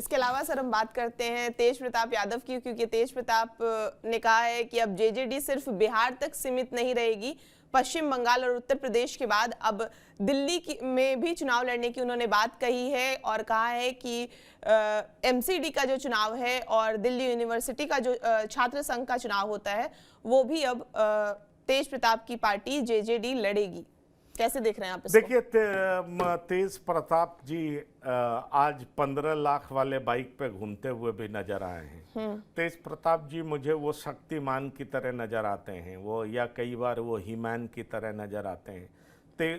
इसके अलावा सर हम बात करते हैं तेज प्रताप यादव की, क्योंकि तेज प्रताप ने कहा है कि अब जेजेडी सिर्फ बिहार तक सीमित नहीं रहेगी। पश्चिम बंगाल और उत्तर प्रदेश के बाद अब दिल्ली में भी चुनाव लड़ने की उन्होंने बात कही है और कहा है कि एमसीडी का जो चुनाव है और दिल्ली यूनिवर्सिटी का जो छात्र संघ का चुनाव होता है वो भी अब तेज प्रताप की पार्टी जेजेडी लड़ेगी। कैसे देख रहे हैं आप इसको? देखिए, तेज प्रताप जी आज 15 लाख वाले बाइक पे घूमते हुए भी नजर आए हैं। तेज प्रताप जी मुझे वो शक्तिमान की तरह नजर आते हैं, वो या कई बार वो हीमैन की तरह नजर आते हैं।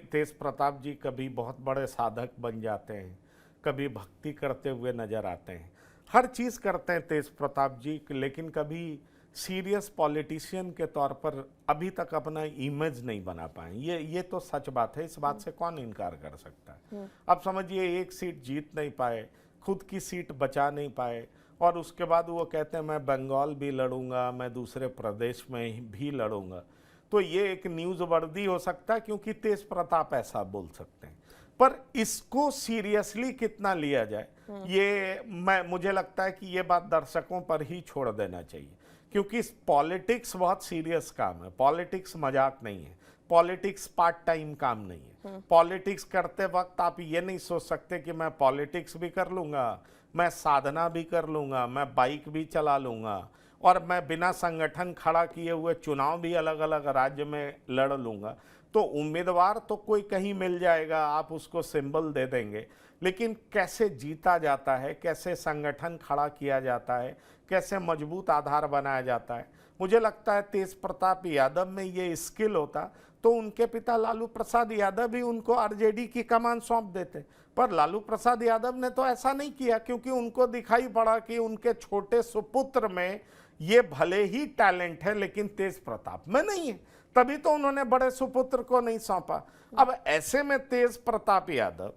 तेज प्रताप जी कभी बहुत बड़े साधक बन जाते हैं, कभी भक्ति करते हुए नजर आते हैं, हर चीज़ करते हैं तेज प्रताप जी, लेकिन कभी सीरियस पॉलिटिशियन के तौर पर अभी तक अपना इमेज नहीं बना पाए। ये तो सच बात है, इस बात से कौन इनकार कर सकता है। अब समझिए, एक सीट जीत नहीं पाए, खुद की सीट बचा नहीं पाए, और उसके बाद वो कहते हैं मैं बंगाल भी लड़ूंगा, मैं दूसरे प्रदेश में भी लड़ूंगा। तो ये एक न्यूज़ वर्दी हो सकता है क्योंकि तेज प्रताप ऐसा बोल सकते हैं, पर इसको सीरियसली कितना लिया जाए ये मुझे लगता है कि ये बात दर्शकों पर ही छोड़ देना चाहिए, क्योंकि पॉलिटिक्स बहुत सीरियस काम है। पॉलिटिक्स मजाक नहीं है, पॉलिटिक्स पार्ट टाइम काम नहीं है। पॉलिटिक्स करते वक्त आप ये नहीं सोच सकते कि मैं पॉलिटिक्स भी कर लूँगा, मैं साधना भी कर लूँगा, मैं बाइक भी चला लूँगा और मैं बिना संगठन खड़ा किए हुए चुनाव भी अलग अलग राज्य में लड़ लूँगा। तो उम्मीदवार तो कोई कहीं मिल जाएगा, आप उसको सिंबल दे देंगे, लेकिन कैसे जीता जाता है, कैसे संगठन खड़ा किया जाता है, कैसे मजबूत आधार बनाया जाता है, मुझे लगता है तेज प्रताप यादव में ये स्किल होता तो उनके पिता लालू प्रसाद यादव भी उनको आरजेडी की कमान सौंप देते। पर लालू प्रसाद यादव ने तो ऐसा नहीं किया, क्योंकि उनको दिखाई पड़ा कि उनके छोटे सुपुत्र में ये भले ही टैलेंट है लेकिन तेज प्रताप में नहीं है, तभी तो उन्होंने बड़े सुपुत्र को नहीं सौंपा। अब ऐसे में तेज प्रताप यादव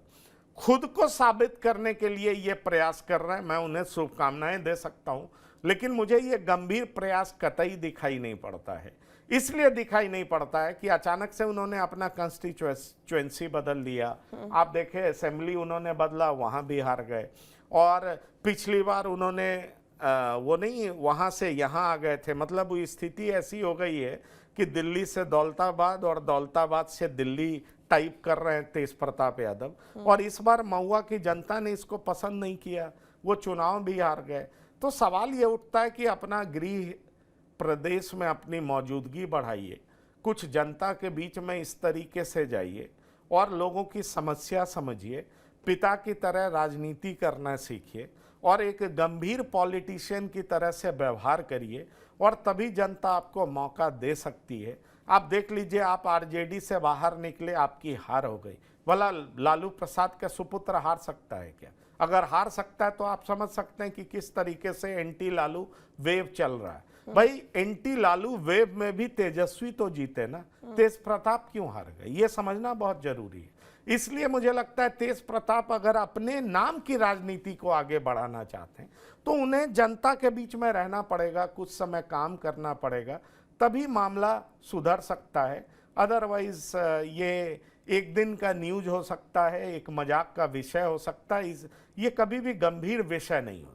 खुद को साबित करने के लिए ये प्रयास कर रहे हैं, मैं उन्हें शुभकामनाएं दे सकता हूं, लेकिन मुझे ये गंभीर प्रयास कतई दिखाई नहीं पड़ता है। इसलिए दिखाई नहीं पड़ता है कि अचानक से उन्होंने अपना कंस्टिट्यूएंसी बदल लिया। आप देखें, असेंबली उन्होंने बदला, वहां भी हार गए, और पिछली बार उन्होंने वो नहीं वहां से यहां आ गए थे। मतलब वो स्थिति ऐसी हो गई है कि दिल्ली से दौलताबाद और दौलताबाद से दिल्ली टाइप कर रहे हैं तेज प्रताप यादव, और इस बार महुआ की जनता ने इसको पसंद नहीं किया, वो चुनाव भी हार गए। तो सवाल ये उठता है कि अपना गृह प्रदेश में अपनी मौजूदगी बढ़ाइए, कुछ जनता के बीच में इस तरीके से जाइए और लोगों की समस्या समझिए, पिता की तरह राजनीति करना सीखिए और एक गंभीर पॉलिटिशियन की तरह से व्यवहार करिए, और तभी जनता आपको मौका दे सकती है। आप देख लीजिए, आप आरजेडी से बाहर निकले, आपकी हार हो गई। भला लालू प्रसाद का सुपुत्र हार सकता है क्या? अगर हार सकता है तो आप समझ सकते हैं कि किस तरीके से एंटी लालू वेव चल रहा है। भाई, एंटी लालू वेव में भी तेजस्वी तो जीते ना, तेज प्रताप क्यों हार गए, ये समझना बहुत जरूरी है। इसलिए मुझे लगता है तेज प्रताप अगर अपने नाम की राजनीति को आगे बढ़ाना चाहते हैं तो उन्हें जनता के बीच में रहना पड़ेगा, कुछ समय काम करना पड़ेगा, तभी मामला सुधर सकता है। अदरवाइज ये एक दिन का न्यूज हो सकता है, एक मजाक का विषय हो सकता है, ये कभी भी गंभीर विषय नहीं हो सकता।